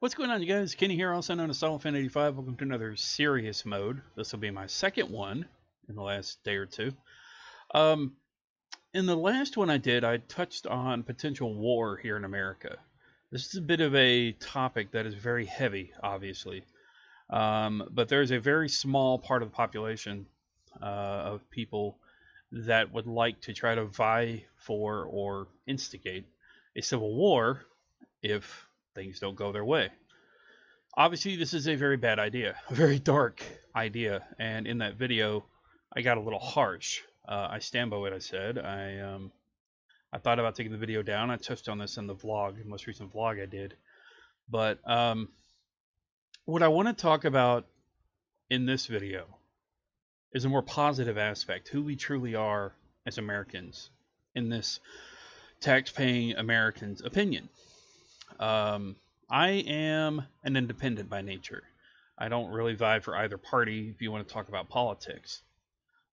What's going on, you guys? Kenny here, also known as SolidFan85. Welcome to another serious mode. This will be my second one in the last day or two. In the last one I did, I touched on potential war here in America. This is a bit of a topic that is very heavy, obviously. But there's a very small part of the population of people that would like to try to vie for or instigate a civil war if things don't go their way. Obviously, this is a very bad idea, a very dark idea, and in that video, I got a little harsh. I stand by what I said. I thought about taking the video down. I touched on this in the vlog, the most recent vlog I did. But what I want to talk about in this video is a more positive aspect, who we truly are as Americans, in this tax-paying American's opinion. I am an independent by nature. I don't really vie for either party if you want to talk about politics.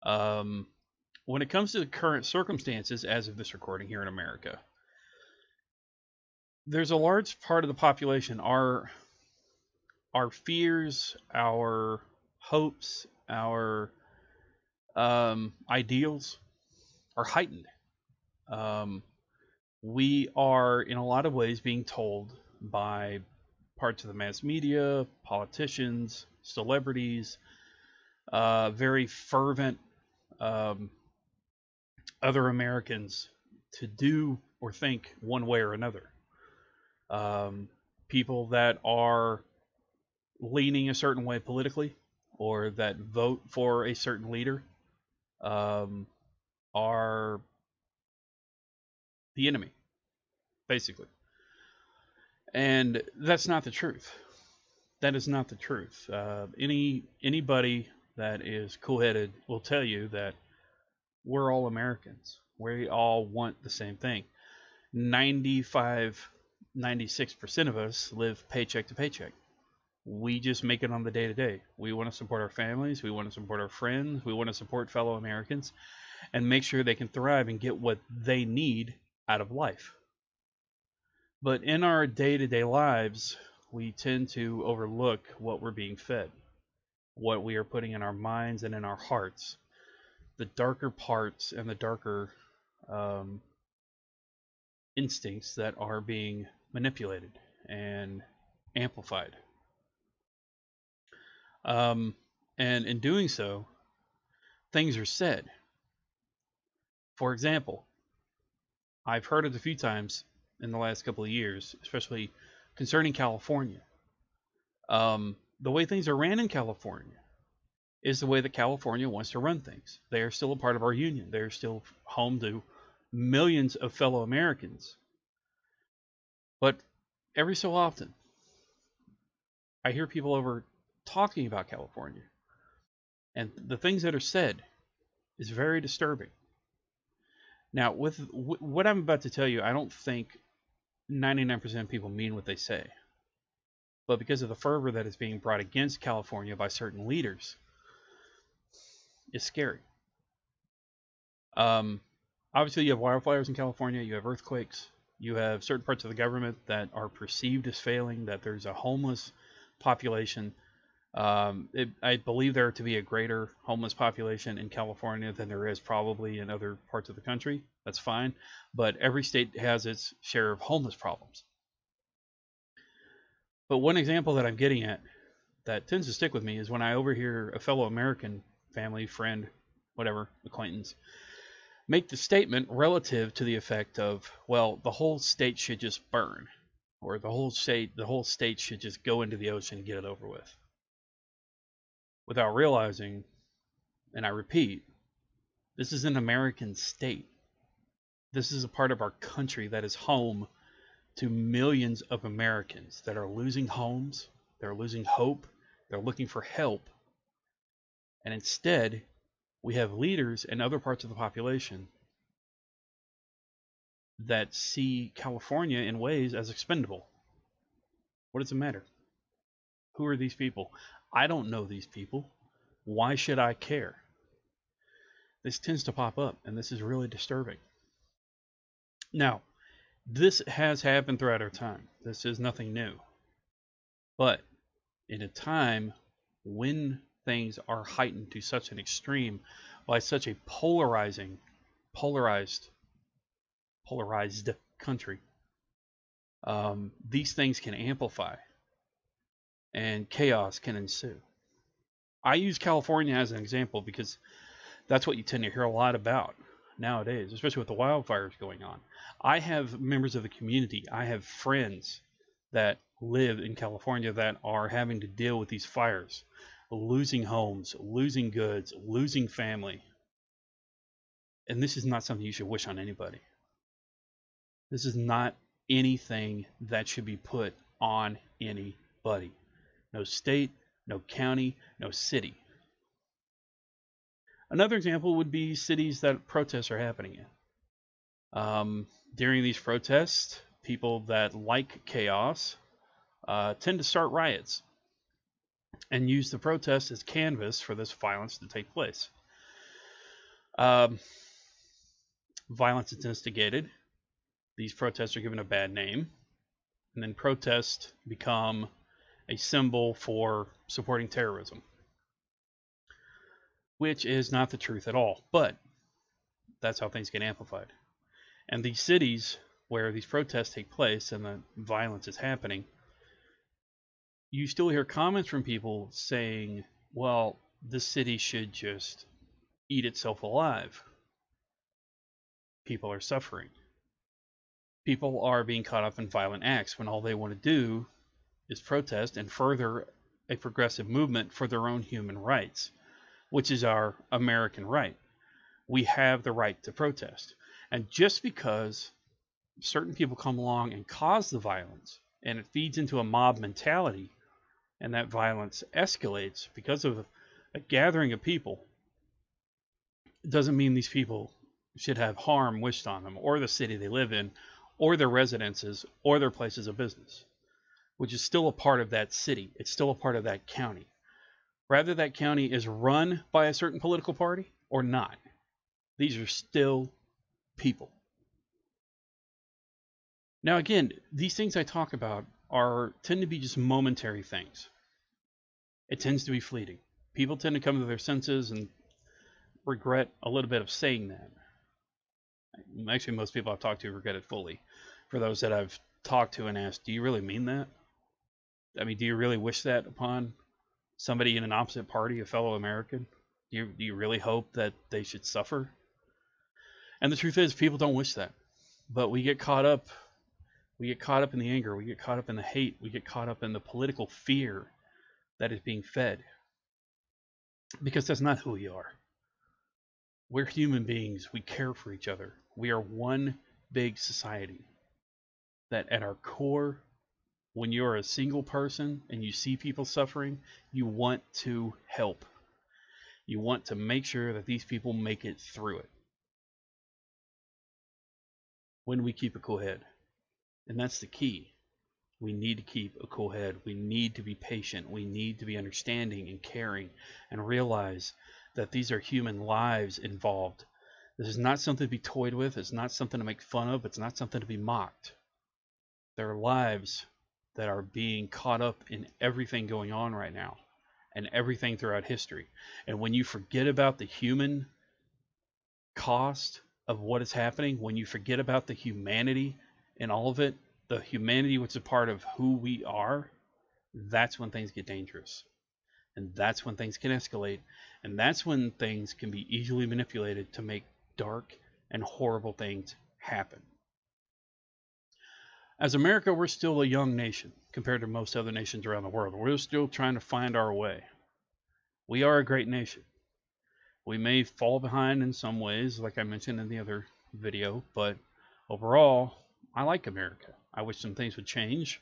When it comes to the current circumstances, as of this recording here in America, there's a large part of the population, our fears, our hopes, our ideals are heightened. We are, in a lot of ways, being told by parts of the mass media, politicians, celebrities, very fervent other Americans to do or think one way or another. People that are leaning a certain way politically or that vote for a certain leader are the enemy, basically. And that's not the truth. That is not the truth. Anybody that is cool-headed will tell you that we're all Americans. We all want the same thing. 95, 96% of us live paycheck to paycheck. We just make it on the day-to-day. We want to support our families. We want to support our friends. We want to support fellow Americans and make sure they can thrive and get what they need out of life. But in our day-to-day lives, we tend to overlook what we're being fed, what we are putting in our minds and in our hearts, the darker parts and the darker instincts that are being manipulated and amplified. And in doing so, things are said. For example, I've heard it a few times in the last couple of years, especially concerning California. The way things are ran in California is the way that California wants to run things. They are still a part of our union. They are still home to millions of fellow Americans. But every so often, I hear people over talking about California, and the things that are said is very disturbing. Now, with what I'm about to tell you, I don't think 99% of people mean what they say. But because of the fervor that is being brought against California by certain leaders, it's scary. Obviously, you have wildfires in California, you have earthquakes, you have certain parts of the government that are perceived as failing, that there's a homeless population. I believe there to be a greater homeless population in California than there is probably in other parts of the country. That's fine. But every state has its share of homeless problems. But one example that I'm getting at that tends to stick with me is when I overhear a fellow American, family, friend, whatever, acquaintance, make the statement relative to the effect of, well, the whole state should just burn, or the whole state should just go into the ocean and get it over with. Without realizing, and I repeat, this is an American state. This is a part of our country that is home to millions of Americans that are losing homes, they're losing hope, they're looking for help. And instead, we have leaders in other parts of the population that see California in ways as expendable. What does it matter? Who are these people? I don't know these people. Why should I care? This tends to pop up, and this is really disturbing. Now, this has happened throughout our time. This is nothing new. But in a time when things are heightened to such an extreme by such a polarized polarized country, these things can amplify and chaos can ensue. I use California as an example because that's what you tend to hear a lot about nowadays, especially with the wildfires going on. I have members of the community, I have friends that live in California that are having to deal with these fires, losing homes, losing goods, losing family. And this is not something you should wish on anybody. This is not anything that should be put on anybody. No state, no county, no city. Another example would be cities that protests are happening in. During these protests, people that like chaos tend to start riots and use the protests as canvas for this violence to take place. Violence is instigated. These protests are given a bad name, and then protests become a symbol for supporting terrorism, which is not the truth at all, but that's how things get amplified. And these cities where these protests take place and the violence is happening, you still hear comments from people saying, well, this city should just eat itself alive. People are suffering. People are being caught up in violent acts when all they want to do is protest and further a progressive movement for their own human rights, which is our American right. We have the right to protest. And just because certain people come along and cause the violence, and it feeds into a mob mentality, and that violence escalates because of a gathering of people, it doesn't mean these people should have harm wished on them, or the city they live in, or their residences, or their places of business, which is still a part of that city. It's still a part of that county. Whether that county is run by a certain political party or not, these are still people. Now, again, these things I talk about tend to be just momentary things. It tends to be fleeting. People tend to come to their senses and regret a little bit of saying that. Actually, most people I've talked to regret it fully. For those that I've talked to and asked, do you really mean that? I mean, do you really wish that upon somebody in an opposite party, a fellow American? Do you really hope that they should suffer? And the truth is, people don't wish that. But we get caught up. We get caught up in the anger. We get caught up in the hate. We get caught up in the political fear that is being fed. Because that's not who we are. We're human beings. We care for each other. We are one big society. That at our core, when you're a single person and you see people suffering, you want to help. You want to make sure that these people make it through it. When we keep a cool head. And that's the key. We need to keep a cool head. We need to be patient. We need to be understanding and caring and realize that these are human lives involved. This is not something to be toyed with. It's not something to make fun of. It's not something to be mocked. There are lives that are being caught up in everything going on right now and everything throughout history. And when you forget about the human cost of what is happening, when you forget about the humanity in all of it, the humanity which is a part of who we are, that's when things get dangerous. And that's when things can escalate. And that's when things can be easily manipulated to make dark and horrible things happen. As America, we're still a young nation compared to most other nations around the world. We're still trying to find our way. We are a great nation. We may fall behind in some ways, like I mentioned in the other video, but overall, I like America. I wish some things would change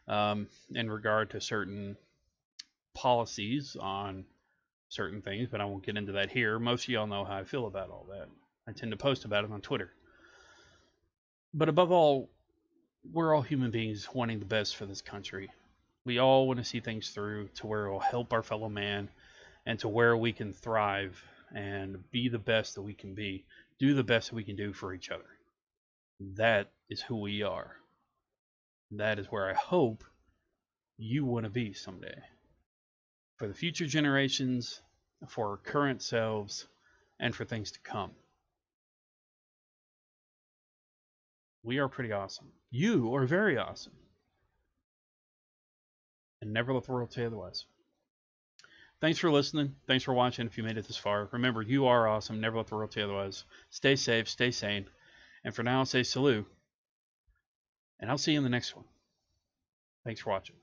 in regard to certain policies on certain things, but I won't get into that here. Most of y'all know how I feel about all that. I tend to post about it on Twitter. But above all, we're all human beings wanting the best for this country. We all want to see things through to where it will help our fellow man and to where we can thrive and be the best that we can be, do the best that we can do for each other. That is who we are. That is where I hope you want to be someday. For the future generations, for our current selves, and for things to come. We are pretty awesome. You are very awesome. And never let the world tell you otherwise. Thanks for listening. Thanks for watching if you made it this far. Remember, you are awesome. Never let the world tell you otherwise. Stay safe, stay sane. And for now, I'll say salute. And I'll see you in the next one. Thanks for watching.